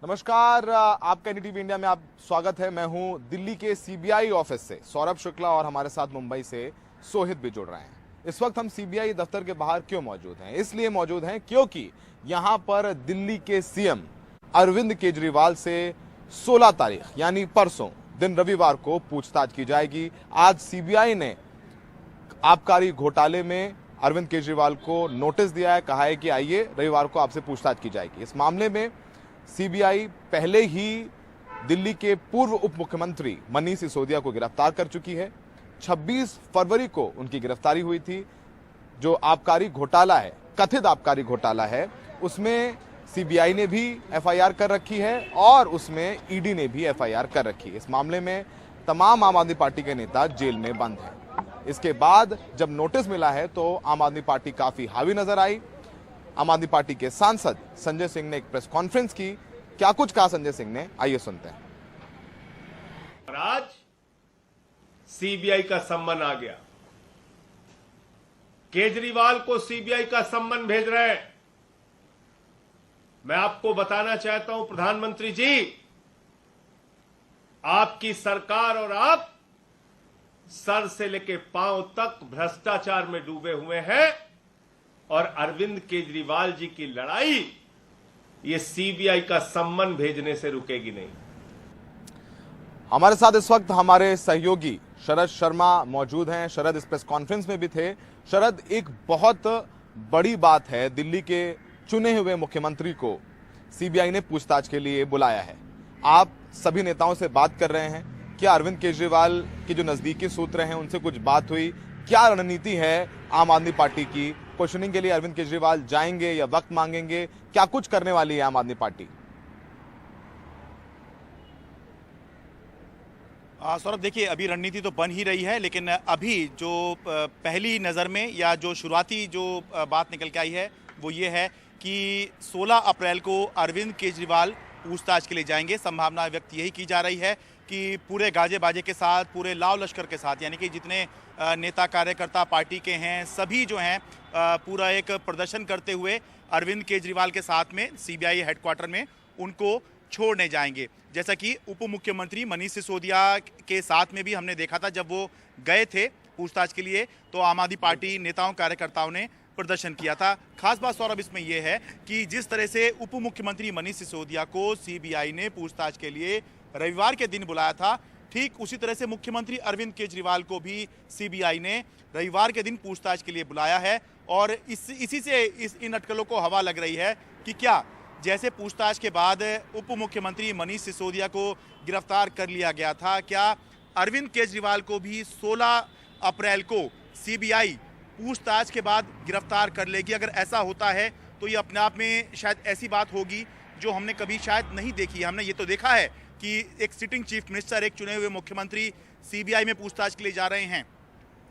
नमस्कार, आपका NDTV India में आप स्वागत है। मैं हूं दिल्ली के सीबीआई ऑफिस से सौरभ शुक्ला और हमारे साथ मुंबई से सोहित भी जुड़ रहे हैं। इस वक्त हम सीबीआई दफ्तर के बाहर क्यों मौजूद हैं? इसलिए मौजूद हैं क्योंकि यहां पर दिल्ली के सीएम अरविंद केजरीवाल से 16 तारीख यानी परसों दिन रविवार को पूछताछ की जाएगी। आज सीबीआई ने आबकारी घोटाले में अरविंद केजरीवाल को नोटिस दिया है, कहा है कि आइए रविवार को आपसे पूछताछ की जाएगी। इस मामले में सीबीआई पहले ही दिल्ली के पूर्व उप मुख्यमंत्री मनीष सिसोदिया को गिरफ्तार कर चुकी है। 26 फरवरी को उनकी गिरफ्तारी हुई थी। जो आबकारी घोटाला है, कथित आबकारी घोटाला है, उसमें सीबीआई ने भी एफआईआर कर रखी है और उसमें ईडी ने भी एफआईआर कर रखी है। इस मामले में तमाम आम आदमी पार्टी के नेता जेल में बंद हैं। इसके बाद जब नोटिस मिला है तो आम आदमी पार्टी काफी हावी नजर आई। आम आदमी पार्टी के सांसद संजय सिंह ने एक प्रेस कॉन्फ्रेंस की। क्या कुछ कहा संजय सिंह ने, आइए सुनते हैं। आज सीबीआई का सम्मन आ गया। केजरीवाल को सीबीआई का सम्मन भेज रहे हैं। मैं आपको बताना चाहता हूं प्रधानमंत्री जी, आपकी सरकार और आप सर से लेकर पांव तक भ्रष्टाचार में डूबे हुए हैं और अरविंद केजरीवाल जी की लड़ाई ये सीबीआई का सम्मन भेजने से रुकेगी नहीं। हमारे साथ इस वक्त हमारे सहयोगी शरद शर्मा मौजूद हैं। शरद इस प्रेस कॉन्फ्रेंस में भी थे। शरद, एक बहुत बड़ी बात है, दिल्ली के चुने हुए मुख्यमंत्री को सीबीआई ने पूछताछ के लिए बुलाया है। आप सभी नेताओं से बात कर रहे हैं। क्या अरविंद केजरीवाल के जो नजदीकी सूत्र हैं उनसे कुछ बात हुई? क्या रणनीति है आम आदमी पार्टी की? क्वेश्चनिंग के लिए अरविंद केजरीवाल जाएंगे या वक्त मांगेंगे? क्या कुछ करने वाली है आम आदमी पार्टी? सौरभ, देखिए, अभी रणनीति तो बन ही रही है, लेकिन अभी जो पहली नज़र में या जो शुरुआती जो बात निकल के आई है वो ये है कि 16 अप्रैल को अरविंद केजरीवाल पूछताछ के लिए जाएंगे। संभावना व्यक्त यही की जा रही है कि पूरे गाजे बाजे के साथ, पूरे लाव लश्कर के साथ, यानी कि जितने नेता कार्यकर्ता पार्टी के हैं सभी जो हैं पूरा एक प्रदर्शन करते हुए अरविंद केजरीवाल के साथ में सीबीआई हेडक्वार्टर में उनको छोड़ने जाएंगे। जैसा कि उप मुख्यमंत्री मनीष सिसोदिया के साथ में भी हमने देखा था, जब वो गए थे पूछताछ के लिए तो आम आदमी पार्टी नेताओं कार्यकर्ताओं ने प्रदर्शन किया था। खास बात सौरभ इसमें यह है कि जिस तरह से उप मुख्यमंत्री मनीष सिसोदिया को सीबीआई ने पूछताछ के लिए रविवार के दिन बुलाया था, ठीक उसी तरह से मुख्यमंत्री अरविंद केजरीवाल को भी सीबीआई ने रविवार के दिन पूछताछ के लिए बुलाया है। और इसी से इन अटकलों को हवा लग रही है कि क्या जैसे पूछताछ के बाद उप मुख्यमंत्री मनीष सिसोदिया को गिरफ्तार कर लिया गया था, क्या अरविंद केजरीवाल को भी 16 अप्रैल को सीबीआई पूछताछ के बाद गिरफ्तार कर लेगी? अगर ऐसा होता है तो ये अपने आप में शायद ऐसी बात होगी जो हमने कभी शायद नहीं देखी है। हमने ये तो देखा है कि एक सिटिंग चीफ मिनिस्टर, एक चुने हुए मुख्यमंत्री सीबीआई में पूछताछ के लिए जा रहे हैं।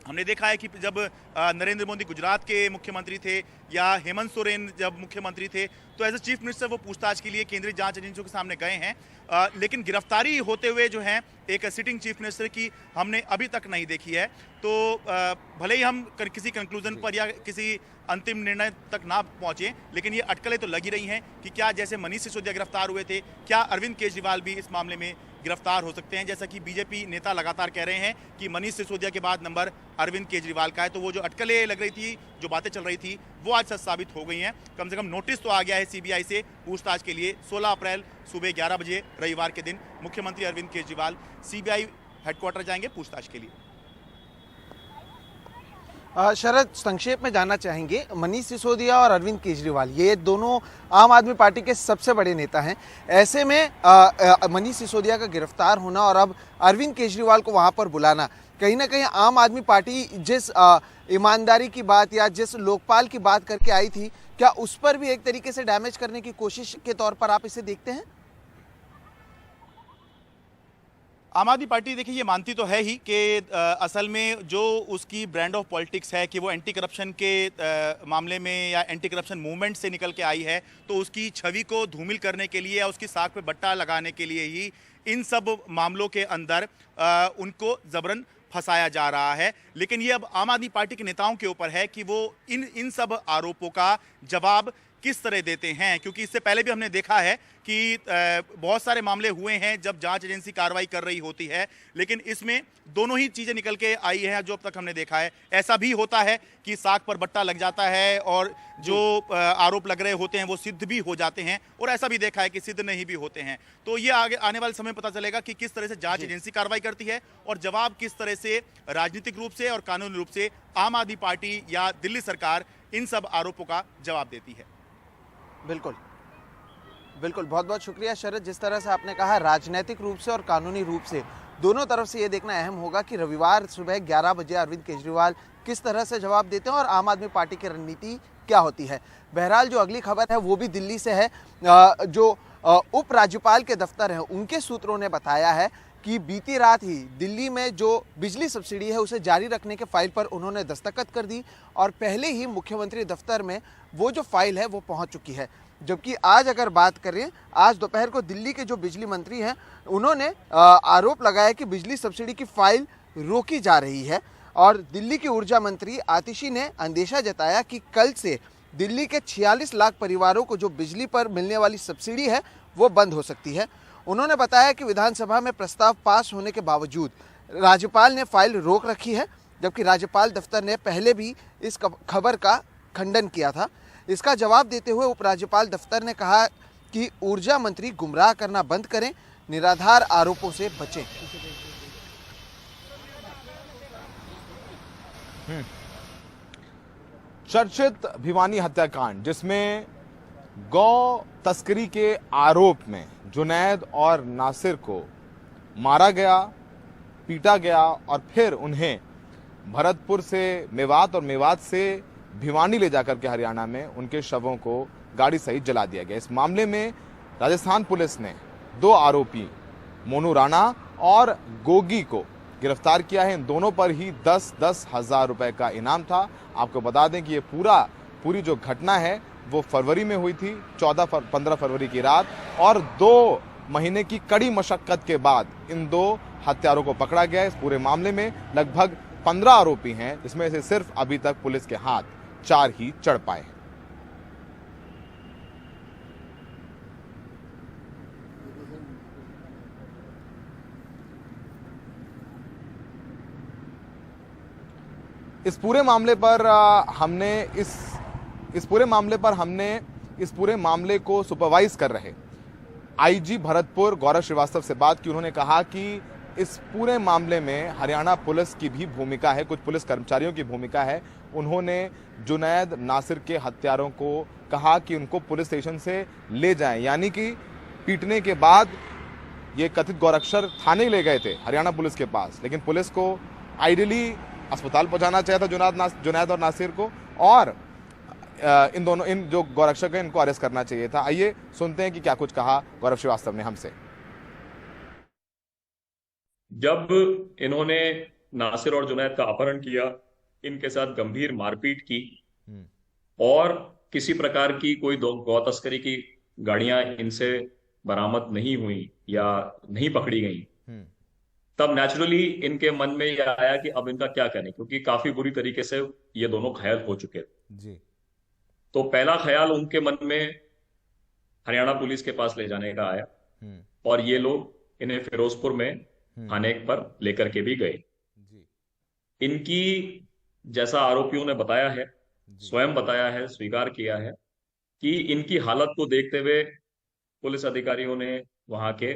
हमने देखा है कि जब नरेंद्र मोदी गुजरात के मुख्यमंत्री थे या हेमंत सोरेन जब मुख्यमंत्री थे तो एज ए चीफ मिनिस्टर वो पूछताछ के लिए केंद्रीय जांच एजेंसियों के सामने गए हैं। लेकिन गिरफ्तारी होते हुए जो है एक सिटिंग चीफ मिनिस्टर की हमने अभी तक नहीं देखी है। तो भले ही हम किसी कंक्लूजन पर या किसी अंतिम निर्णय तक ना पहुंचे, लेकिन ये अटकलें तो लगी रही हैं कि क्या जैसे मनीष सिसोदिया गिरफ्तार हुए थे, क्या अरविंद केजरीवाल भी इस मामले में गिरफ्तार हो सकते हैं? जैसा कि बीजेपी नेता लगातार कह रहे हैं कि मनीष सिसोदिया के बाद नंबर अरविंद केजरीवाल का है। तो वो जो अटकलें लग रही थी, जो बातें चल रही थी, वो आज सच साबित हो गई हैं। कम से कम नोटिस तो आ गया है सीबीआई से पूछताछ के लिए। 16 अप्रैल सुबह 11 बजे रविवार के दिन मुख्यमंत्री अरविंद केजरीवाल सीबीआई हेडक्वार्टर जाएंगे पूछताछ के लिए। शरद, संक्षेप में जानना चाहेंगे, मनीष सिसोदिया और अरविंद केजरीवाल ये दोनों आम आदमी पार्टी के सबसे बड़े नेता हैं। ऐसे में मनीष सिसोदिया का गिरफ्तार होना और अब अरविंद केजरीवाल को वहां पर बुलाना, कहीं ना कहीं आम आदमी पार्टी जिस ईमानदारी की बात या जिस लोकपाल की बात करके आई थी, क्या उस पर भी एक तरीके से डैमेज करने की कोशिश के तौर पर आप इसे देखते हैं? आम आदमी पार्टी देखिए ये मानती तो है ही कि असल में जो उसकी ब्रांड ऑफ पॉलिटिक्स है कि वो एंटी करप्शन के मामले में या एंटी करप्शन मूवमेंट से निकल के आई है, तो उसकी छवि को धूमिल करने के लिए या उसकी साख पे बट्टा लगाने के लिए ही इन सब मामलों के अंदर उनको जबरन फंसाया जा रहा है। लेकिन ये अब आम आदमी पार्टी के नेताओं के ऊपर है कि वो इन सब आरोपों का जवाब किस तरह देते हैं, क्योंकि इससे पहले भी हमने देखा है कि बहुत सारे मामले हुए हैं जब जांच एजेंसी कार्रवाई कर रही होती है, लेकिन इसमें दोनों ही चीजें निकल के आई हैं जो अब तक हमने देखा है। ऐसा भी होता है कि साख पर बट्टा लग जाता है और जो आरोप लग रहे होते हैं वो सिद्ध भी हो जाते हैं, और ऐसा भी देखा है कि सिद्ध नहीं भी होते हैं। तो ये आगे आने वाले समय में पता चलेगा कि किस तरह से जांच एजेंसी कार्रवाई करती है और जवाब किस तरह से राजनीतिक रूप से और कानूनी रूप से आम आदमी पार्टी या दिल्ली सरकार इन सब आरोपों का जवाब देती है। बिल्कुल बिल्कुल, बहुत बहुत शुक्रिया शरद। जिस तरह से आपने कहा, राजनीतिक रूप से और कानूनी रूप से दोनों तरफ से ये देखना अहम होगा कि रविवार सुबह 11 बजे अरविंद केजरीवाल किस तरह से जवाब देते हैं और आम आदमी पार्टी की रणनीति क्या होती है। बहरहाल जो अगली खबर है वो भी दिल्ली से है। जो उपराज्यपाल के दफ्तर हैं उनके सूत्रों ने बताया है कि बीती रात ही दिल्ली में जो बिजली सब्सिडी है उसे जारी रखने के फाइल पर उन्होंने दस्तखत कर दी और पहले ही मुख्यमंत्री दफ्तर में वो जो फाइल है वो पहुंच चुकी है। जबकि आज अगर बात करें, आज दोपहर को दिल्ली के जो बिजली मंत्री हैं उन्होंने आरोप लगाया कि बिजली सब्सिडी की फाइल रोकी जा रही है और दिल्ली की ऊर्जा मंत्री आतिशी ने अंदेशा जताया कि कल से दिल्ली के 46 लाख परिवारों को जो बिजली पर मिलने वाली सब्सिडी है वो बंद हो सकती है। उन्होंने बताया कि विधानसभा में प्रस्ताव पास होने के बावजूद राज्यपाल ने फाइल रोक रखी है, जबकि राज्यपाल दफ्तर ने पहले भी इस खबर का खंडन किया था। इसका जवाब देते हुए उपराज्यपाल दफ्तर ने कहा कि ऊर्जा मंत्री गुमराह करना बंद करें, निराधार आरोपों से बचें। चर्चित भिवानी हत्याकांड, जिसमें गौ तस्करी के आरोप में जुनैद और नासिर को मारा गया, पीटा गया और फिर उन्हें भरतपुर से मेवात और मेवात से भिवानी ले जाकर के हरियाणा में उनके शवों को गाड़ी सहित जला दिया गया। इस मामले में राजस्थान पुलिस ने 2 आरोपी मोनू राणा और गोगी को गिरफ्तार किया है। इन दोनों पर ही 10-10 हजार रुपए का इनाम था। आपको बता दें कि ये पूरी जो घटना है वो फरवरी में हुई थी, 14-15 फरवरी की रात, और 2 महीने की कड़ी मशक्कत के बाद इन 2 हत्यारों को पकड़ा गया। इस पूरे मामले में लगभग 15 आरोपी हैं, जिसमें से सिर्फ अभी तक पुलिस के हाथ 4 ही चढ़ पाए। इस पूरे मामले को सुपरवाइज कर रहे आईजी भरतपुर गौरव श्रीवास्तव से बात की। उन्होंने कहा कि इस पूरे मामले में हरियाणा पुलिस की भी भूमिका है, कुछ पुलिस कर्मचारियों की भूमिका है। उन्होंने जुनैद नासिर के हत्यारों को कहा कि उनको पुलिस स्टेशन से ले जाएं, यानी कि पीटने के बाद ये कथित गौरक्षर थाने ले गए थे हरियाणा पुलिस के पास, लेकिन पुलिस को आइडियली अस्पताल पहुंचाना चाहिए था जुनैद और नासिर को, और इन जो गौरक्षक हैं इनको अरेस्ट करना चाहिए था। आइए सुनते हैं कि क्या कुछ कहा गौरव श्रीवास्तव ने हमसे। जब इन्होंने नासिर और जुनैद का अपहरण किया, इनके साथ गंभीर मारपीट की और किसी प्रकार की कोई गौ तस्करी की गाड़ियां इनसे बरामद नहीं हुई या नहीं पकड़ी गई, तब नेचुरली इनके मन में यह आया कि अब इनका क्या करें, क्योंकि काफी बुरी तरीके से ये दोनों घायल हो चुके थे। तो पहला ख्याल उनके मन में हरियाणा पुलिस के पास ले जाने का आया और ये लोग इन्हें फिरोजपुर में थाने पर लेकर के भी गए। इनकी, जैसा आरोपियों ने बताया है, स्वयं बताया है, स्वीकार किया है कि इनकी हालत को देखते हुए पुलिस अधिकारियों ने वहां के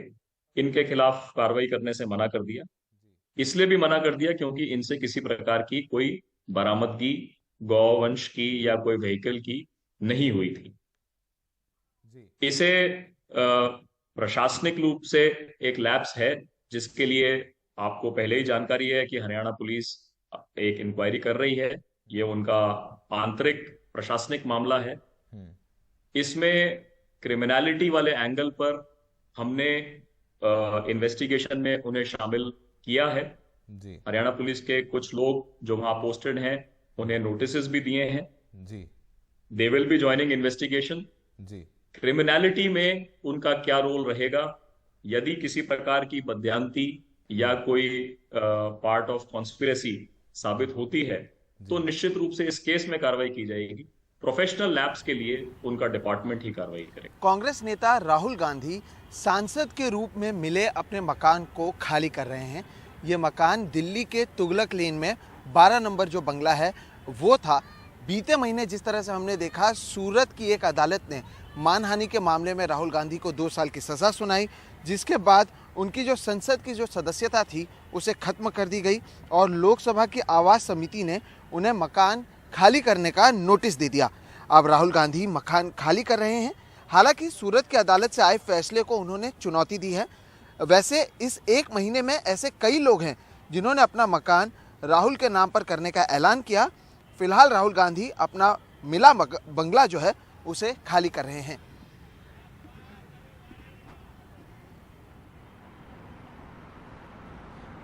इनके खिलाफ कार्रवाई करने से मना कर दिया। इसलिए भी मना कर दिया क्योंकि इनसे किसी प्रकार की कोई बरामदगी गौवंश की या कोई व्हीकल की नहीं हुई थी। इसे प्रशासनिक रूप से एक लैप्स है, जिसके लिए आपको पहले ही जानकारी है कि हरियाणा पुलिस एक इंक्वायरी कर रही है। ये उनका आंतरिक प्रशासनिक मामला है। इसमें क्रिमिनलिटी वाले एंगल पर हमने इन्वेस्टिगेशन में उन्हें शामिल किया है। हरियाणा पुलिस के कुछ लोग जो वहां पोस्टेड हैं उन्हें नोटिस भी दिए हैं। They will be joining investigation. Criminality में उनका क्या रोल रहेगा, यदि किसी प्रकार की बदयांती या कोई पार्ट ऑफ कॉन्स्पिरेसी साबित होती है तो निश्चित रूप से इस केस में कार्रवाई की जाएगी। प्रोफेशनल लैब्स के लिए उनका डिपार्टमेंट ही कार्रवाई करेगा। कांग्रेस नेता राहुल गांधी सांसद के रूप में मिले अपने मकान को खाली कर रहे हैं। ये मकान दिल्ली के तुगलक लेन में 12 नंबर जो बंगला है वो था। बीते महीने जिस तरह से हमने देखा, सूरत की एक अदालत ने मानहानि के मामले में राहुल गांधी को 2 साल की सज़ा सुनाई, जिसके बाद उनकी जो संसद की जो सदस्यता थी उसे खत्म कर दी गई और लोकसभा की आवास समिति ने उन्हें मकान खाली करने का नोटिस दे दिया। अब राहुल गांधी मकान खाली कर रहे हैं। हालांकि सूरत की अदालत से आए फैसले को उन्होंने चुनौती दी है। वैसे इस 1 महीने में ऐसे कई लोग हैं जिन्होंने अपना मकान राहुल के नाम पर करने का ऐलान किया। फिलहाल राहुल गांधी अपना मिला बंगला जो है उसे खाली कर रहे हैं।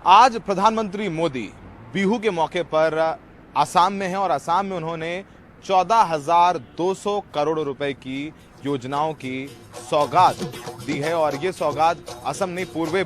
आज प्रधानमंत्री मोदी बिहू के मौके पर असम में हैं और असम में उन्होंने 14,200 करोड़ रुपए की योजनाओं की सौगात दी है। और ये सौगात असम नहीं, पूरे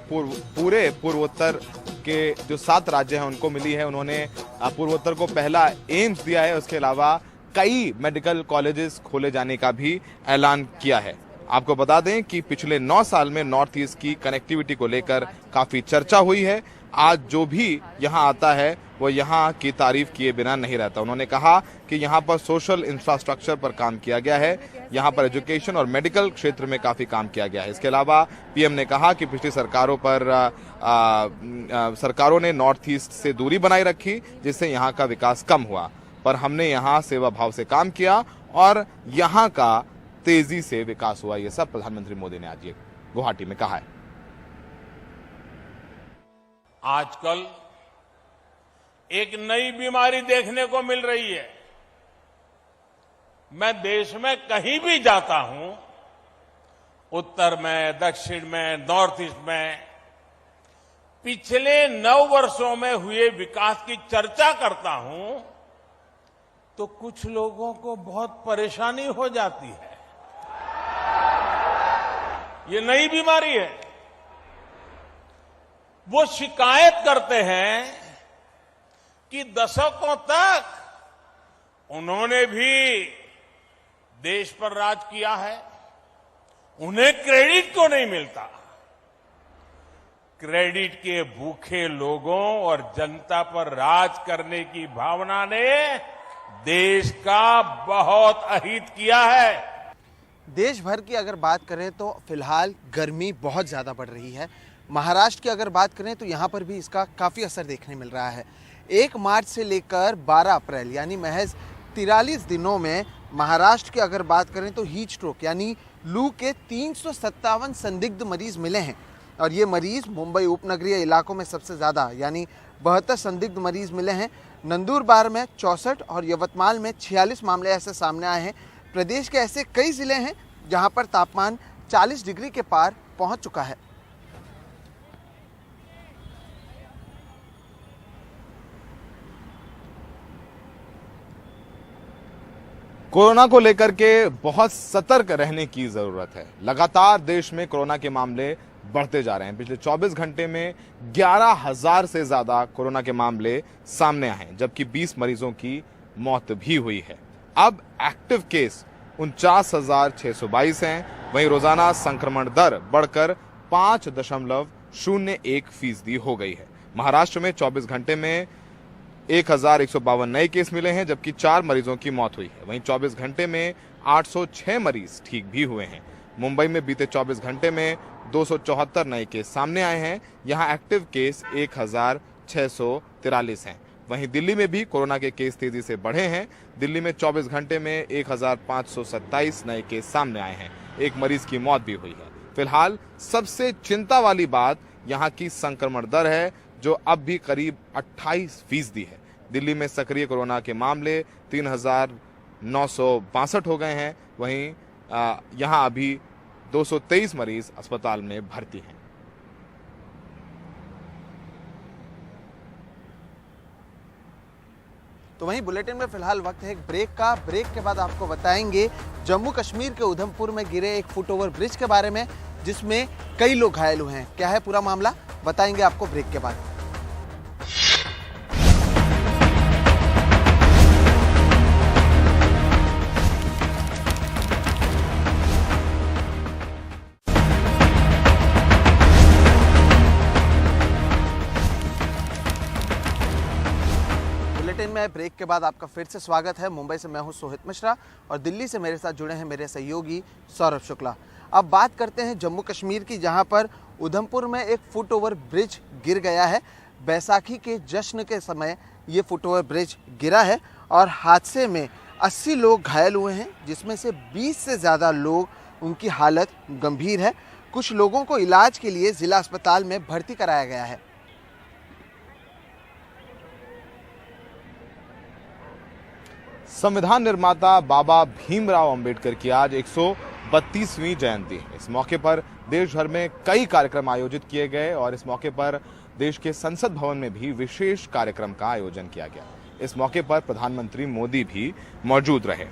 पूर्वोत्तर के जो 7 राज्य हैं उनको मिली है। उन्होंने पूर्वोत्तर को पहला एम्स दिया है। उसके अलावा कई मेडिकल कॉलेजेस खोले जाने का भी ऐलान किया है। आपको बता दें कि पिछले 9 साल में नॉर्थ ईस्ट की कनेक्टिविटी को लेकर काफी चर्चा हुई है। आज जो भी यहां आता है वो यहां की तारीफ किए बिना नहीं रहता। उन्होंने कहा कि यहां पर सोशल इंफ्रास्ट्रक्चर पर काम किया गया है, यहां पर एजुकेशन और मेडिकल क्षेत्र में काफी काम किया गया है। इसके अलावा पीएम ने कहा कि पिछली सरकारों ने नॉर्थ ईस्ट से दूरी बनाए रखी, जिससे यहां का विकास कम हुआ, पर हमने यहां सेवा भाव से काम किया और यहां का तेजी से विकास हुआ। ये सब प्रधानमंत्री मोदी ने आज ये गुवाहाटी में कहा है। आजकल एक नई बीमारी देखने को मिल रही है। मैं देश में कहीं भी जाता हूं, उत्तर में, दक्षिण में, नॉर्थ ईस्ट में, पिछले 9 वर्षों में हुए विकास की चर्चा करता हूं तो कुछ लोगों को बहुत परेशानी हो जाती है। ये नई बीमारी है। वो शिकायत करते हैं कि दशकों तक उन्होंने भी देश पर राज किया है, उन्हें क्रेडिट क्यों नहीं मिलता। क्रेडिट के भूखे लोगों और जनता पर राज करने की भावना ने देश का बहुत अहित किया है। देश भर की अगर बात करें तो फिलहाल गर्मी बहुत ज़्यादा बढ़ रही है। महाराष्ट्र की अगर बात करें तो यहाँ पर भी इसका काफ़ी असर देखने मिल रहा है। 1 मार्च से लेकर 12 अप्रैल यानी महज 43 दिनों में महाराष्ट्र की अगर बात करें तो हीट स्ट्रोक यानी लू के 357 संदिग्ध मरीज मिले हैं। और ये मरीज मुंबई उपनगरीय इलाकों में सबसे ज़्यादा यानी 72 संदिग्ध मरीज मिले हैं। नंदुरबार में 64 और यवतमाल में 46 मामले ऐसे सामने आए हैं। प्रदेश के ऐसे कई जिले हैं जहां पर तापमान 40 डिग्री के पार पहुंच चुका है। कोरोना को लेकर के बहुत सतर्क रहने की जरूरत है। लगातार देश में कोरोना के मामले बढ़ते जा रहे हैं। पिछले 24 घंटे में 11,000 से ज्यादा कोरोना के मामले सामने आए हैं, जबकि 20 मरीजों की मौत भी हुई है। अब एक्टिव केस 49,622 हैं। वहीं रोजाना संक्रमण दर बढ़कर 5.01% हो गई है। महाराष्ट्र में 24 घंटे में 1,152 नए केस मिले हैं, जबकि 4 मरीजों की मौत हुई है। वहीं 24 घंटे में 806 मरीज ठीक भी हुए हैं। मुंबई में बीते 24 घंटे में 274 नए केस सामने आए हैं। यहां एक्टिव केस 1,643 हैं। वहीं दिल्ली में भी कोरोना के केस तेजी से बढ़े हैं। दिल्ली में 24 घंटे में 1,527 नए केस सामने आए हैं। 1 मरीज की मौत भी हुई है। फिलहाल सबसे चिंता वाली बात यहां की संक्रमण दर है, जो अब भी करीब 28% है। दिल्ली में सक्रिय कोरोना के मामले 3,962 हो गए हैं। वहीं यहां अभी 223 मरीज अस्पताल में भर्ती हैं। तो वहीं बुलेटिन में फिलहाल वक्त है एक ब्रेक का। ब्रेक के बाद आपको बताएंगे जम्मू कश्मीर के उधमपुर में गिरे एक फुटओवर ब्रिज के बारे में, जिसमें कई लोग घायल हुए हैं। क्या है पूरा मामला, बताएंगे आपको ब्रेक के बाद। में ब्रेक के बाद आपका फिर से स्वागत है। मुंबई से मैं हूं सोहित मिश्रा और दिल्ली से मेरे साथ जुड़े हैं मेरे सहयोगी सौरभ शुक्ला। अब बात करते हैं जम्मू कश्मीर की, जहां पर उधमपुर में एक फुट ओवर ब्रिज गिर गया है। बैसाखी के जश्न के समय ये फुट ओवर ब्रिज गिरा है और हादसे में 80 लोग घायल हुए हैं, जिसमें से 20 से ज़्यादा लोग, उनकी हालत गंभीर है। कुछ लोगों को इलाज के लिए जिला अस्पताल में भर्ती कराया गया है। संविधान निर्माता बाबा भीमराव अंबेडकर की आज 132वीं जयंती है। इस मौके पर देश भर में कई कार्यक्रम आयोजित किए गए और इस मौके पर देश के संसद भवन में भी विशेष कार्यक्रम का आयोजन किया गया। इस मौके पर प्रधानमंत्री मोदी भी मौजूद रहे।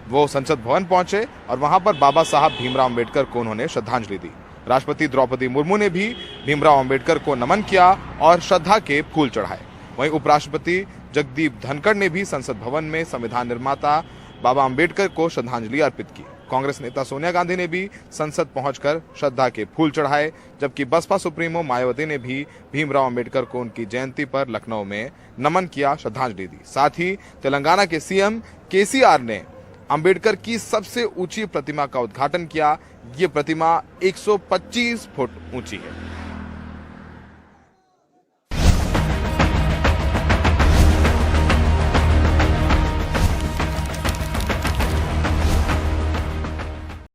वो संसद भवन पहुंचे और वहां पर बाबा साहब भीमराव अंबेडकर को उन्होंने श्रद्धांजलि दी। राष्ट्रपति द्रौपदी मुर्मू ने भी भीमराव अंबेडकर को नमन किया और श्रद्धा के फूल चढ़ाए। वहीं उपराष्ट्रपति जगदीप धनखड़ ने भी संसद भवन में संविधान निर्माता बाबा अंबेडकर को श्रद्धांजलि अर्पित की। कांग्रेस नेता सोनिया गांधी ने भी संसद पहुंचकर श्रद्धा के फूल चढ़ाए, जबकि बसपा सुप्रीमो मायावती ने भी भीमराव अंबेडकर को उनकी जयंती पर लखनऊ में नमन किया, श्रद्धांजलि दी। साथ ही तेलंगाना के सीएम केसीआर ने अंबेडकर की सबसे ऊंची प्रतिमा का उद्घाटन किया। ये प्रतिमा 125 फुट ऊंची है।